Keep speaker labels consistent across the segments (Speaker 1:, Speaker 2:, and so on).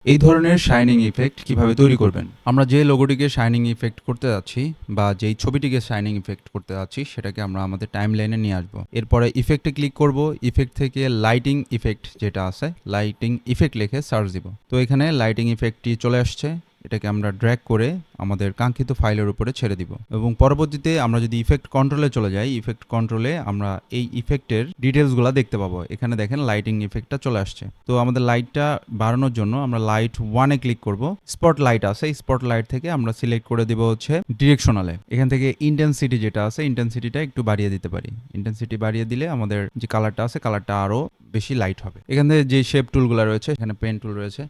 Speaker 1: এই ধরনের shining effect কিভাবে তৈরি করবেন? আমরা যে লোগোটিকে শাইনিং ইফেক্ট করতে যাচ্ছি বা যেই ছবিটিকে শাইনিং ইফেক্ট করতে যাচ্ছি সেটাকে আমরা আমাদের টাইমলাইনে নিয়ে আসবো। এরপরে ইফেক্টে ক্লিক করব। ইফেক্ট থেকে লাইটিং ইফেক্ট যেটা আছে, লাইটিং ইফেক্ট লিখে সার্চ দিব। তো এখানে লাইটিং ইফেক্টটি চলে আসছে। এটাকে আমরা ড্র্যাগ করে আমাদের কাঙ্ক্ষিত ফাইলের উপরে ছেড়ে দিব এবং পরবর্তীতে আমরা যদি ইফেক্ট কন্ট্রোলে চলে যাই, ইফেক্ট কন্ট্রোলে আমরা এই ইফেক্টের ডিটেলসগুলো দেখতে পাবো। এখানে দেখেন লাইটিং ইফেক্টটা চলে আসছে। তো আমাদের লাইটটা বাড়ানোর জন্য আমরা লাইট 1 এ ক্লিক করব। স্পট লাইট আছে, স্পট লাইট থেকে আমরা সিলেক্ট করে দিব হচ্ছে ডিরেকশনালে। এখান থেকে ইন্টেন্সিটি যেটা আছে, ইন্টেন্সিটিটা একটু বাড়িয়ে দিতে পারি। ইন্টেন্সিটি বাড়িয়ে দিলে আমাদের যে কালারটা আছে, কালারটা আরো বেশি লাইট হবে। এখান থেকে যে শেপ টুলগুলো রয়েছে, এখানে পেন টুল রয়েছে,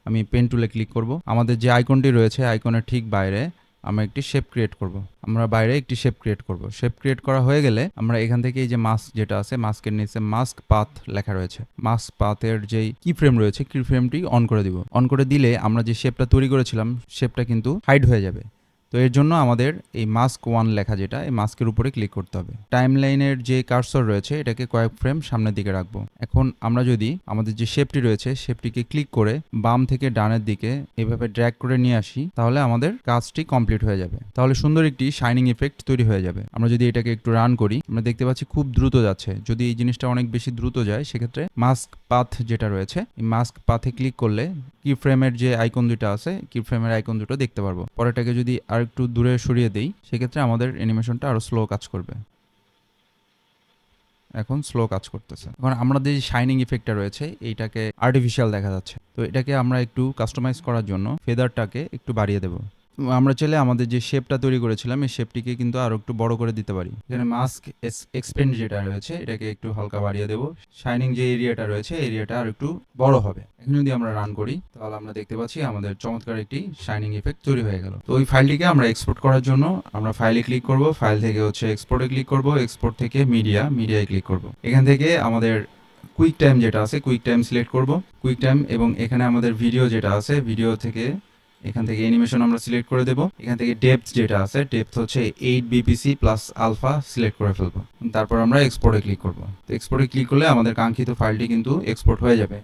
Speaker 1: আমি পেন টুলে ক্লিক করব। আমাদের যে আইকনটি রয়েছে, আইকনের ঠিক বাইরে আমরা একটি শেপ ক্রিয়েট করব। আমরা বাইরে একটি শেপ ক্রিয়েট করব। শেপ ক্রিয়েট করা হয়ে গেলে আমরা এখান থেকে এই যে মাস্ক যেটা আছে, মাস্কের নিচে মাস্ক পাথ লেখা রয়েছে, মাস্ক পাথের যেই কি ফ্রেম রয়েছে, কি ফ্রেমটি অন করে দিব। অন করে দিলে আমরা যে শেপটা তৈরি করেছিলাম শেপটা কিন্তু হাইড হয়ে যাবে। তো এর জন্য আমাদের এই মাস্ক 1 লেখা যেটা, এই মাস্কের উপরে ক্লিক করতে হবে। টাইমলাইনের যে কার্সর রয়েছে এটাকে কয়েক ফ্রেম সামনের দিকে রাখবো। এখন আমরা যদি আমাদের যে শেপটি রয়েছে শেপটিকে ক্লিক করে বাম থেকে ডানের দিকে এভাবে ড্র্যাগ করে নিয়ে আসি, তাহলে আমাদের কাজটি কমপ্লিট হয়ে যাবে। তাহলে সুন্দর একটি শাইনিং ইফেক্ট তৈরি হয়ে যাবে। আমরা যদি এটাকে একটু রান করি, আমরা দেখতে পাচ্ছি খুব দ্রুত যাচ্ছে। যদি এই জিনিসটা অনেক বেশি দ্রুত যায় সেক্ষেত্রে মাস্ক পাথ যেটা রয়েছে, এই মাস্ক পাথে ক্লিক করলে কি ফ্রেমের যে আইকন দুটো আছে, কি ফ্রেমের আইকন দুটো দেখতে পারবো। পরেরটাকে যদি আর একটু দূরে সরিয়ে দেই সেক্ষেত্রে আমাদের অ্যানিমেশনটা আরো স্লো কাজ করবে। এখন স্লো কাজ করতেছে। এখন আমাদের যে শাইনিং ইফেক্টটা রয়েছে এইটাকে আর্টিফিশিয়াল দেখা যাচ্ছে। তো এটাকে আমরা একটু কাস্টমাইজ করার জন্য ফেদারটাকে একটু বাড়িয়ে দেবো। আমরা চাইলে আমাদের যে শেপটা তৈরি করেছিলাম এই শেপটিকে কিন্তু আরো একটু বড় করে দিতে পারি। এখানে মাস্ক এক্সপেন্ড যেটা রয়েছে এটাকে একটু হালকা বাড়িয়ে দেবো। শাইনিং যে এরিয়াটা রয়েছে এরিয়াটা আর একটু বড় হবে। এখন যদি আমরা রান করি তাহলে আমরা দেখতে পাচ্ছি আমাদের চমৎকার একটি শাইনিং ইফেক্ট তৈরি হয়ে গেল। তো ওই ফাইলটিকে আমরা এক্সপোর্ট করার জন্য আমরা ফাইলে ক্লিক করব। ফাইল থেকে হচ্ছে এক্সপোর্টে ক্লিক করব। এক্সপোর্ট থেকে মিডিয়ায় ক্লিক করব। এখান থেকে আমাদের কুইক টাইম যেটা আছে, কুইক টাইম সিলেক্ট করব। কুইক টাইম এবং এখানে আমাদের ভিডিও যেটা আছে, ভিডিও থেকে এখান থেকে অ্যানিমেশন আমরা সিলেক্ট করে দেব। এখান থেকে ডেপথ যেটা আছে, ডেপথ হচ্ছে 8 বিপিসি প্লাস আলফা সিলেক্ট করে ফেলবো। তারপর আমরা এক্সপোর্টে ক্লিক করব। তো এক্সপোর্টে ক্লিক করলে আমাদের কাঙ্ক্ষিত ফাইলটি কিন্তু এক্সপোর্ট হয়ে যাবে।